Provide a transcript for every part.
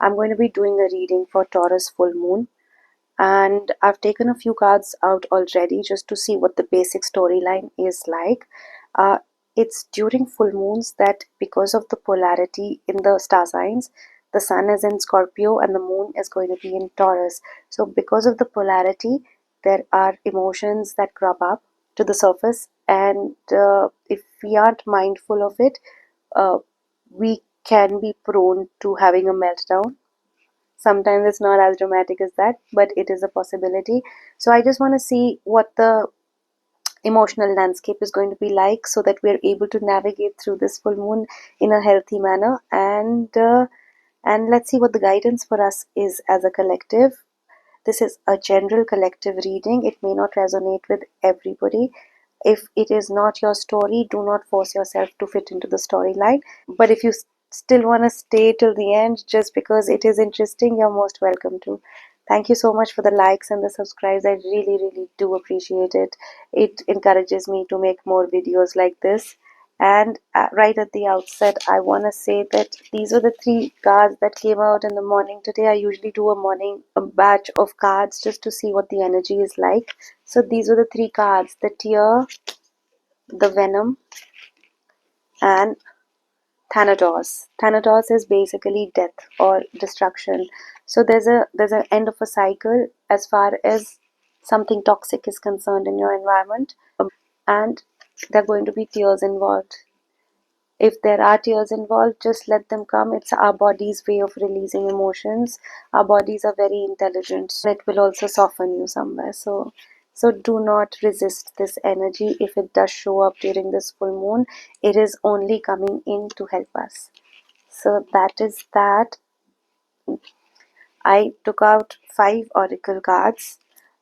I'm going to be doing a reading for Taurus full moon, and I've taken a few cards out already just to see what the basic storyline is like. Uh, it's during full moons that, because of the polarity in the star signs, the sun is in Scorpio and the moon is going to be in Taurus. So, because of the polarity, there are emotions that crop up to the surface, and if we aren't mindful of it, uh, we can be prone to having a meltdown. Sometimes it's not as dramatic as that, but it is a possibility. So I just want to see what the emotional landscape is going to be like, so that we're able to navigate through this full moon in a healthy manner. And let's see what the guidance for us is as a collective. This is a general collective reading. It may not resonate with everybody. If it is not your story, do not force yourself to fit into the storyline. But if you still want to stay till the end just because it is interesting, you're most welcome to. Thank you so much for the likes and the subscribes. I really, really do appreciate it. It encourages me to make more videos like this. And right at the outset, I want to say that these are the three cards that came out in the morning today. I usually do a batch of cards just to see what the energy is like. So these were the three cards: the tear, the venom, and Thanatos. Thanatos is basically death or destruction. So there's an end of a cycle as far as something toxic is concerned in your environment, and there are going to be tears involved. If there are tears involved, just let them come. It's our body's way of releasing emotions. Our bodies are very intelligent. So it will also soften you somewhere. So do not resist this energy. If it does show up during this full moon, it is only coming in to help us. So that is that. I took out 5 oracle cards,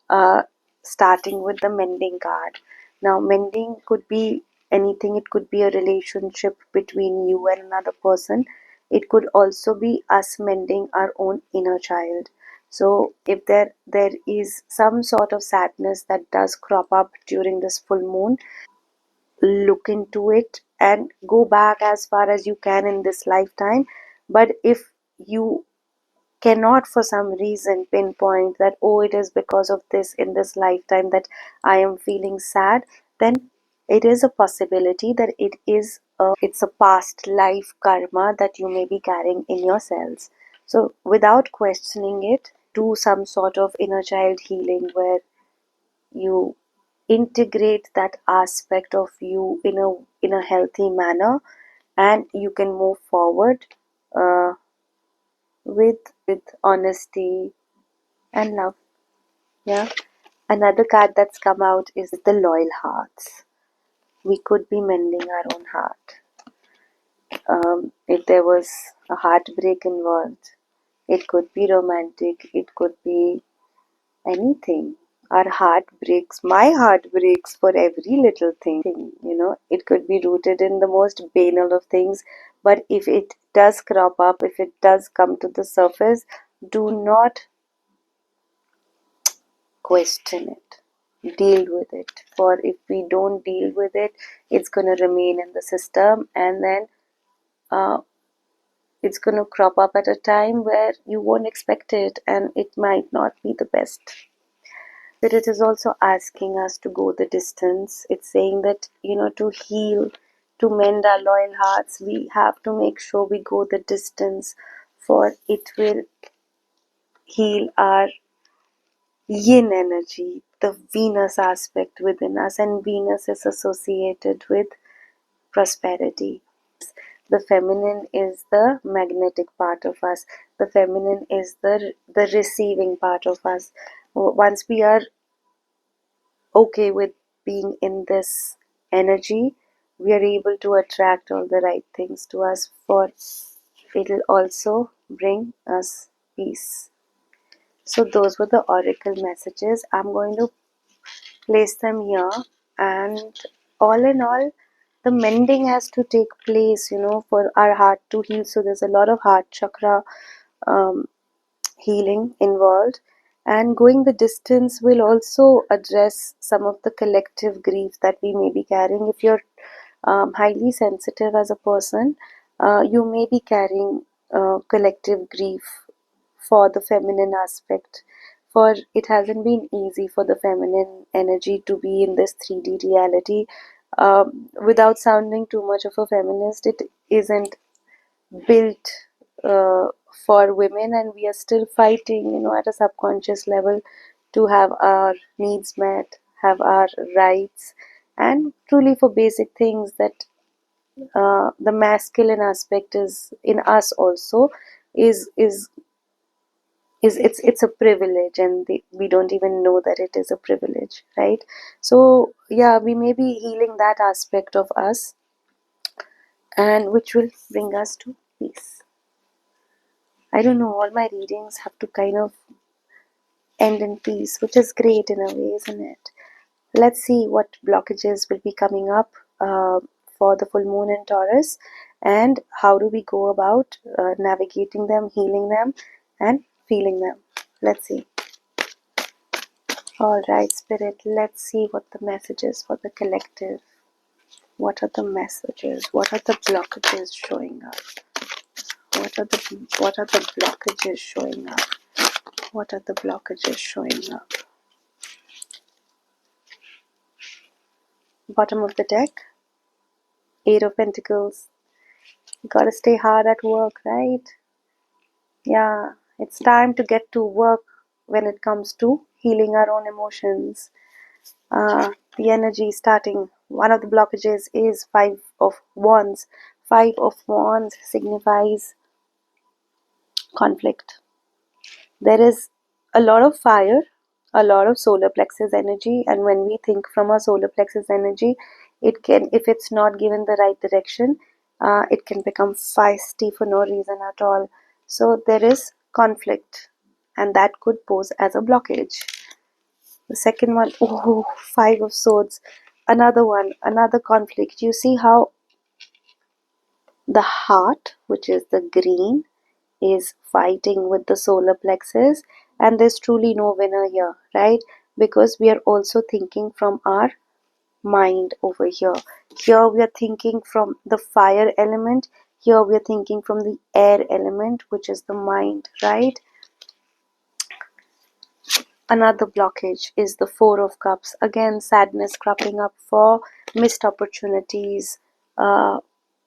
uh, starting with the mending card. Now, mending could be anything. It could be a relationship between you and another person. It could also be us mending our own inner child. So, if there is some sort of sadness that does crop up during this full moon, look into it and go back as far as you can in this lifetime. But if you cannot for some reason pinpoint that, oh, it is because of this in this lifetime that I am feeling sad, then it is a possibility that it's a past life karma that you may be carrying in your cells. So without questioning it, do some sort of inner child healing where you integrate that aspect of you in a healthy manner, and you can move forward uh, with honesty and love. Yeah. Another card that's come out is the loyal hearts. We could be mending our own heart. If there was a heartbreak involved, it could be romantic, it could be anything. Our heart breaks, my heart breaks for every little thing. It could be rooted in the most banal of things, but if it does crop up, if it does come to the surface, do not question it, deal with it. For if we don't deal with it, it's going to remain in the system, and then uh, it's going to crop up at a time where you won't expect it, and it might not be the best. Spirit is also asking us to go the distance. It's saying that, to heal, to mend our loyal hearts, we have to make sure we go the distance, for it will heal our yin energy, the Venus aspect within us, and Venus is associated with prosperity. The feminine is the magnetic part of us. The feminine is the receiving part of us. Once we are okay with being in this energy, we are able to attract all the right things to us, for it will also bring us peace. So those were the oracle messages. I'm going to place them here, and all in all, the mending has to take place, for our heart to heal. So there's a lot of heart chakra um, healing involved, and going the distance will also address some of the collective grief that we may be carrying. If you're highly sensitive as a person, you may be carrying collective grief for the feminine aspect. For it hasn't been easy for the feminine energy to be in this 3D reality. Without sounding too much of a feminist, it isn't built uh, for women, and we are still fighting, at a subconscious level to have our needs met, have our rights, and truly for basic things that the masculine aspect is in us also is it's a privilege, and we don't even know that it is a privilege, right? So yeah, we may be healing that aspect of us, and which will bring us to peace. I don't know, all my readings have to kind of end in peace, which is great in a way, isn't it? Let's see what blockages will be coming up uh, for the full moon in Taurus, and how do we go about navigating them, healing them, and feeling them. Let's see. All right, Spirit, let's see what the message is for the collective. What are the messages? What are the blockages showing up? What are the blockages showing up? What are the blockages showing up? Bottom of the deck, Eight of Pentacles. You gotta stay hard at work, right? Yeah, it's time to get to work when it comes to healing our own emotions. The energy starting. One of the blockages is Five of Wands. Five of Wands signifies conflict. There is a lot of fire, a lot of solar plexus energy, and when we think from a solar plexus energy, it can, if it's not given the right direction, it can become feisty for no reason at all. So there is conflict, and that could pose as a blockage. The second one, oh, Five of Swords, another one, another conflict. You see how the heart, which is the green, is fighting with the solar plexus, and there's truly no winner here, right? Because we are also thinking from our mind over here. Here we are thinking from the fire element, here we are thinking from the air element, which is the mind, right? Another blockage is the Four of Cups. Again, sadness cropping up for missed opportunities, uh,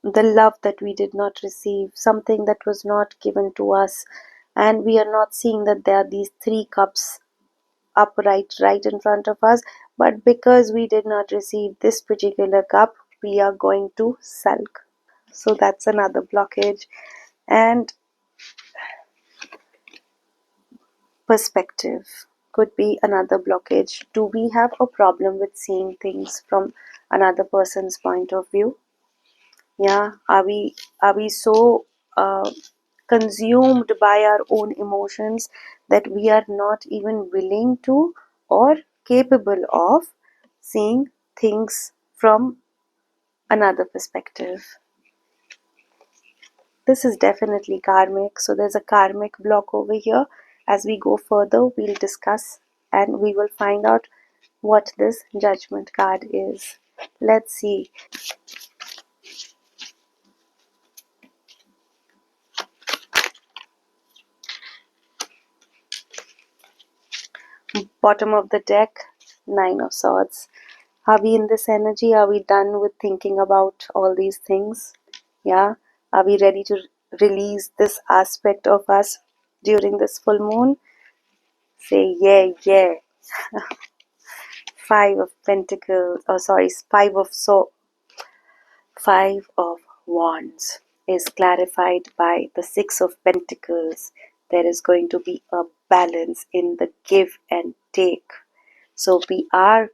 the love that we did not receive, something that was not given to us, and we are not seeing that there are these three cups upright right in front of us. But because we did not receive this particular cup, we are going to sulk. So that's another blockage. And perspective could be another blockage. Do we have a problem with seeing things from another person's point of view? Yeah, are we so consumed by our own emotions that we are not even willing to or capable of seeing things from another perspective? This is definitely karmic, so there's a karmic block over here. As we go further, we'll discuss and we will find out what this judgment card is. Let's see. Bottom of the deck, Nine of Swords. Are we in this energy? Are we done with thinking about all these things? Yeah. Are we ready to release this aspect of us during this full moon? Say yeah, yeah. Five of Pentacles, oh sorry, Five of Wands is clarified by the Six of Pentacles. There is going to be a balance in the give and take. So we are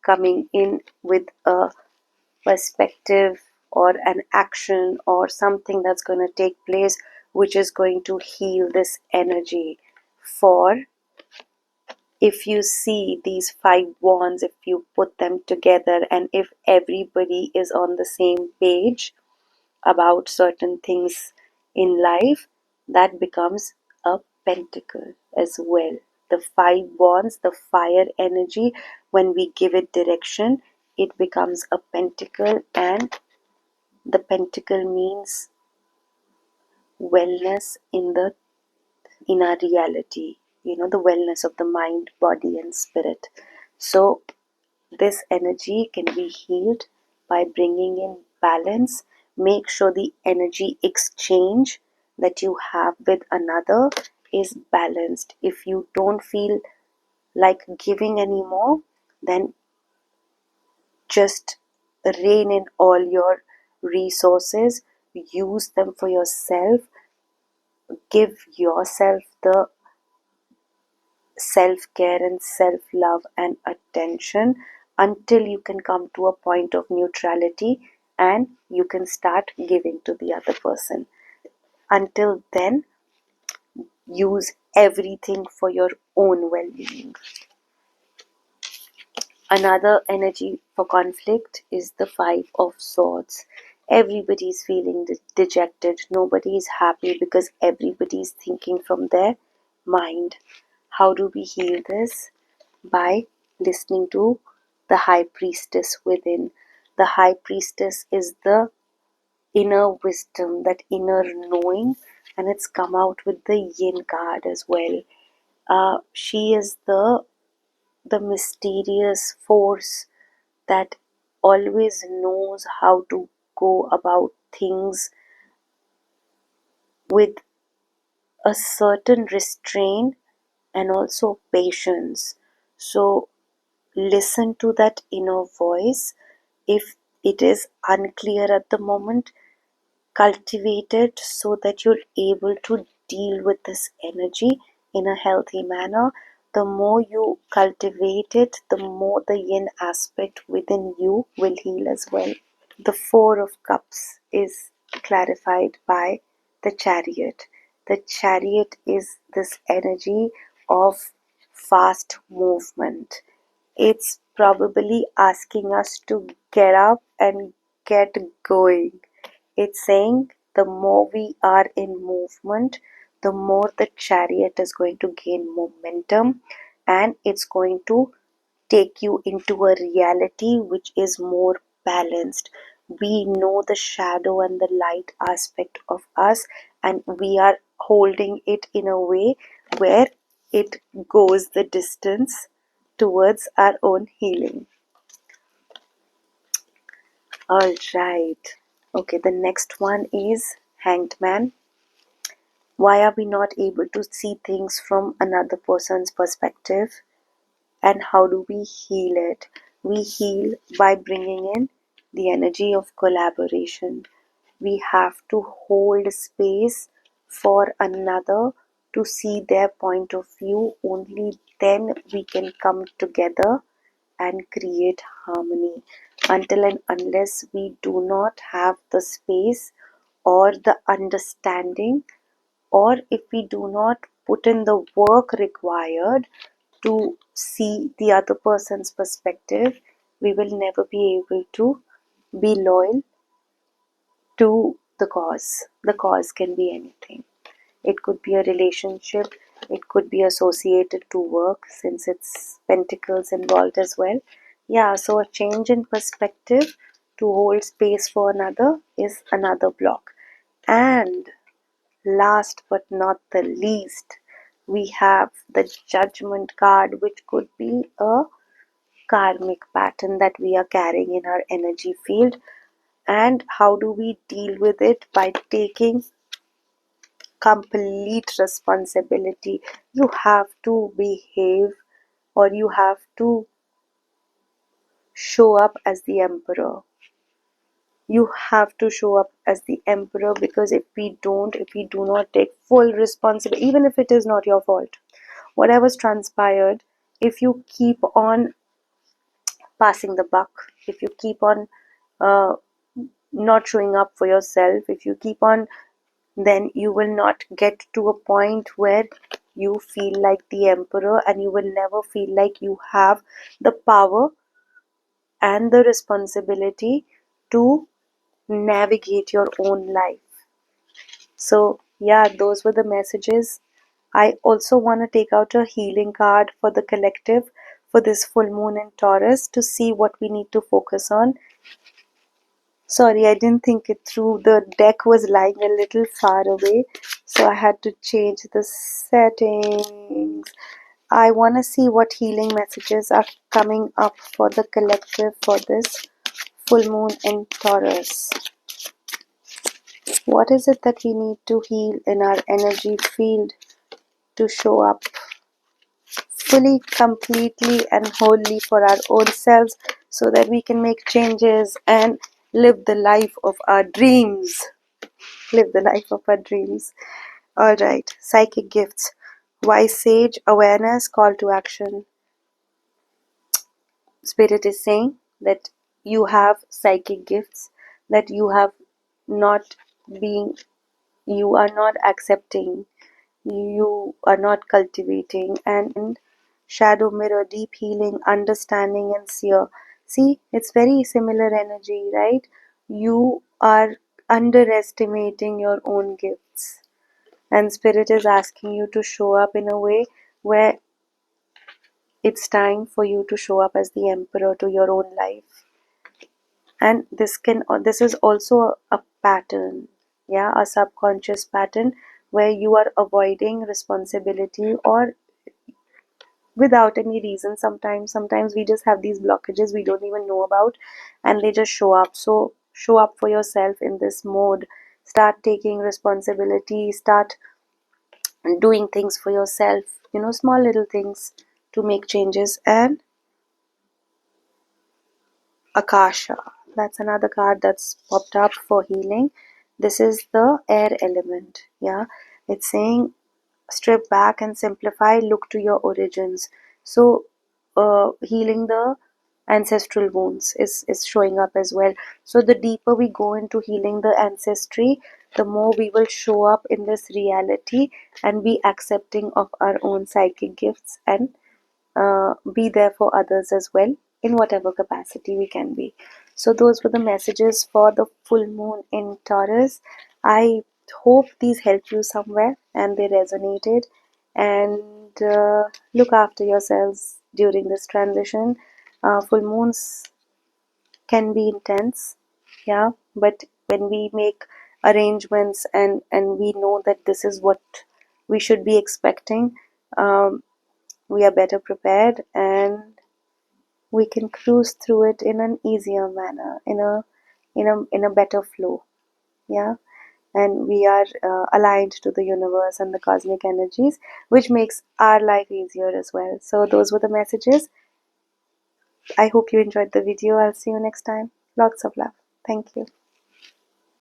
coming in with a perspective or an action or something that's going to take place, which is going to heal this energy. For if you see these five wands, if you put them together, and if everybody is on the same page about certain things in life, that becomes a pentacle as well. The five wands, the fire energy, when we give it direction, it becomes a pentacle, and the pentacle means wellness in the in our reality, the wellness of the mind, body, and spirit. So, this energy can be healed by bringing in balance. Make sure the energy exchange that you have with another is balanced. If you don't feel like giving anymore, then just rein in all your resources, use them for yourself, give yourself the self care and self love and attention until you can come to a point of neutrality and you can start giving to the other person. Until then, use everything for your own well being. Another energy for conflict is the Five of Swords. Everybody's feeling dejected, nobody's happy because everybody's thinking from their mind. How do we heal this? By listening to the High Priestess within. The High Priestess is the inner wisdom, that inner knowing, and it's come out with the Yin card as well. She is the mysterious force that always knows how to go about things with a certain restraint and also patience. So listen to that inner voice. If it is unclear at the moment, cultivate it so that you're able to deal with this energy in a healthy manner. The more you cultivate it, the more the yin aspect within you will heal as well. The Four of Cups is clarified by the Chariot. The Chariot is this energy of fast movement. It's probably asking us to get up and get going. It's saying the more we are in movement, the more the chariot is going to gain momentum and it's going to take you into a reality which is more balanced. We know the shadow and the light aspect of us, and we are holding it in a way where it goes the distance towards our own healing. All right. Okay, the next one is Hanged Man. Why are we not able to see things from another person's perspective? And how do we heal it? We heal by bringing in the energy of collaboration. We have to hold space for another to see their point of view. Only then we can come together and create harmony. Until and unless we do not have the space or the understanding, or if we do not put in the work required to see the other person's perspective, we will never be able to be loyal to the cause. The cause can be anything. It could be a relationship, it could be associated to work since it's pentacles involved as well. Yeah, so a change in perspective to hold space for another is another block. And last but not the least, we have the Judgment card, which could be a karmic pattern that we are carrying in our energy field. And how do we deal with it? By taking complete responsibility. You have to behave, or you have to show up as the emperor. You have to show up as the emperor, because if we do not take full responsibility, even if it is not your fault, whatever's transpired, if you keep on passing the buck, if you keep on uh, not showing up for yourself, if you keep on, then you will not get to a point where you feel like the emperor, and you will never feel like you have the power and the responsibility to navigate your own life. So, yeah, those were the messages. I also want to take out a healing card for the collective for this full moon in Taurus to see what we need to focus on. Sorry, I didn't think it through. The deck was lying a little far away, so I had to change the settings. I want to see what healing messages are coming up for the collective for this full moon in Taurus. What is it that we need to heal in our energy field to show up fully, completely, and wholly for our own selves so that we can make changes and live the life of our dreams? Live the life of our dreams. All right, psychic gifts. Wise sage, awareness, call to action. Spirit is saying that you have psychic gifts that you have not being, you are not accepting, you are not cultivating. And shadow mirror, deep healing, understanding, and seer. See, it's very similar energy, right? You are underestimating your own gifts, and spirit is asking you to show up in a way where it's time for you to show up as the emperor to your own life. And this is also a pattern, yeah, a subconscious pattern where you are avoiding responsibility or without any reason. Sometimes we just have these blockages we don't even know about, and they just show up. So show up for yourself in this mode. Start taking responsibility, start doing things for yourself, small little things to make changes. And Akasha, that's another card that's popped up for healing. This is the air element. Yeah, it's saying strip back and simplify, look to your origins. So healing the ancestral wounds is showing up as well. So the deeper we go into healing the ancestry, the more we will show up in this reality and be accepting of our own psychic gifts, and be there for others as well in whatever capacity we can be. So those were the messages for the full moon in Taurus. I hope these helped you somewhere and they resonated. And look after yourselves during this transition. Full moons can be intense, yeah, but when we make arrangements and we know that this is what we should be expecting, um, we are better prepared, and we can cruise through it in an easier manner, in a better flow, yeah. And we are aligned to the universe and the cosmic energies, which makes our life easier as well. So those were the messages. I hope you enjoyed the video. I'll see you next time. Lots of love. Thank you.